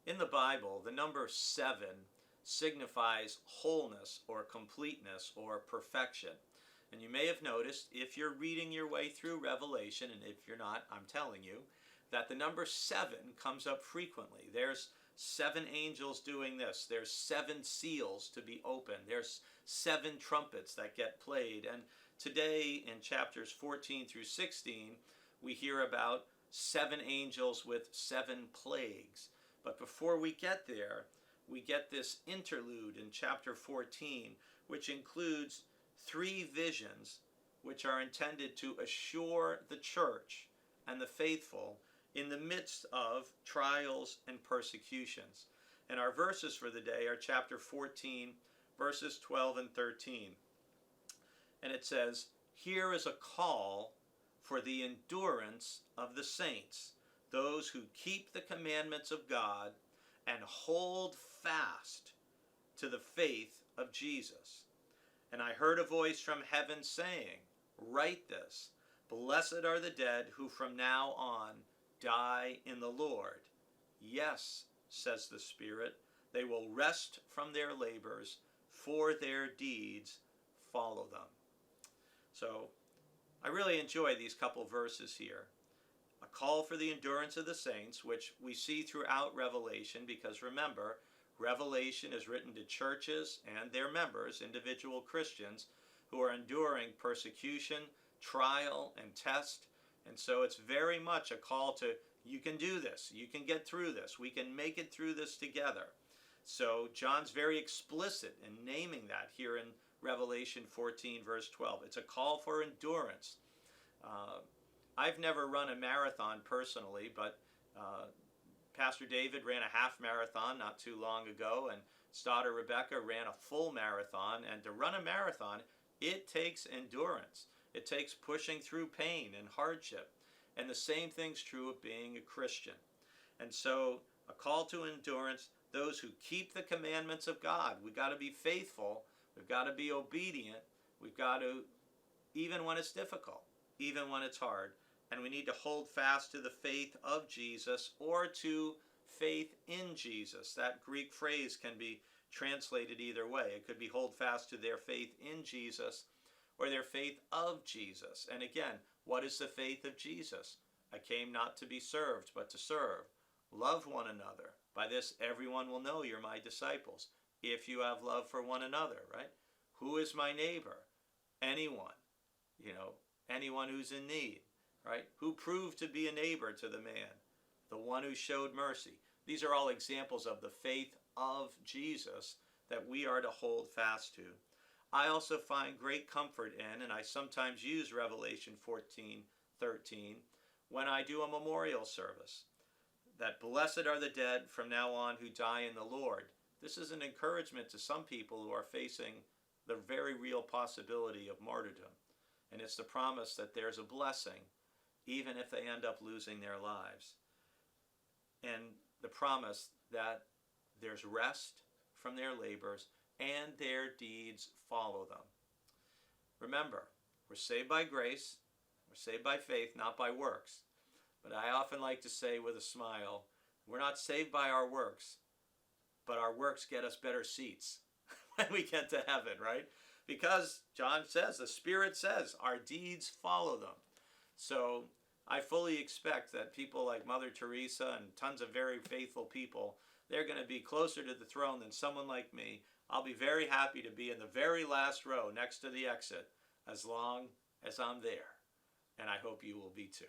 In the Bible, the number 7 signifies wholeness or completeness or perfection. And you may have noticed, if you're reading your way through Revelation, and if you're not, I'm telling you, that the number 7 comes up frequently. There's 7 angels doing this. There's 7 seals to be opened. There's 7 trumpets that get played. And today in chapters 14 through 16, we hear about 7 angels with 7 plagues. But before we get there, we get this interlude in chapter 14, which includes 3 visions which are intended to assure the church and the faithful in the midst of trials and persecutions. And our verses for the day are chapter 14, verses 12 and 13. And it says, "Here is a call for the endurance of the saints, those who keep the commandments of God and hold fast to the faith of Jesus. And I heard a voice from heaven saying, 'Write this, blessed are the dead who from now on die in the Lord. Yes,' says the Spirit, 'they will rest from their labors, for their deeds follow them.'" So I really enjoy these couple verses here. A call for the endurance of the saints, which we see throughout Revelation, because remember, Revelation is written to churches and their members, individual Christians, who are enduring persecution, trial, and test. And so it's very much a call to, you can do this, you can get through this, we can make it through this together. So John's very explicit in naming that here in Revelation 14, verse 12. It's a call for endurance. I've never run a marathon personally, but Pastor David ran a half marathon not too long ago, and his daughter Rebecca ran a full marathon. And to run a marathon, it takes endurance. It takes pushing through pain and hardship. And the same thing's true of being a Christian. And so a call to endurance, those who keep the commandments of God. We've got to be faithful. We've got to be obedient. We've got to, even when it's difficult, even when it's hard. And we need to hold fast to the faith of Jesus, or to faith in Jesus. That Greek phrase can be translated either way. It could be hold fast to their faith in Jesus or their faith of Jesus. And again, what is the faith of Jesus? "I came not to be served, but to serve. Love one another. By this everyone will know you're my disciples, if you have love for one another," right? Who is my neighbor? Anyone. Anyone who's in need, right? Who proved to be a neighbor to the man? The one who showed mercy. These are all examples of the faith of Jesus that we are to hold fast to. I also find great comfort in, and I sometimes use Revelation 14:13 when I do a memorial service, that blessed are the dead from now on who die in the Lord. This is an encouragement to some people who are facing the very real possibility of martyrdom. And it's the promise that there's a blessing even if they end up losing their lives. And the promise that there's rest from their labors and their deeds follow them. Remember, we're saved by grace, we're saved by faith, not by works. But I often like to say with a smile, we're not saved by our works, but our works get us better seats when we get to heaven, right? Because John says, the Spirit says, our deeds follow them. So I fully expect that people like Mother Teresa and tons of very faithful people, they're going to be closer to the throne than someone like me. I'll be very happy to be in the very last row next to the exit as long as I'm there. And I hope you will be too.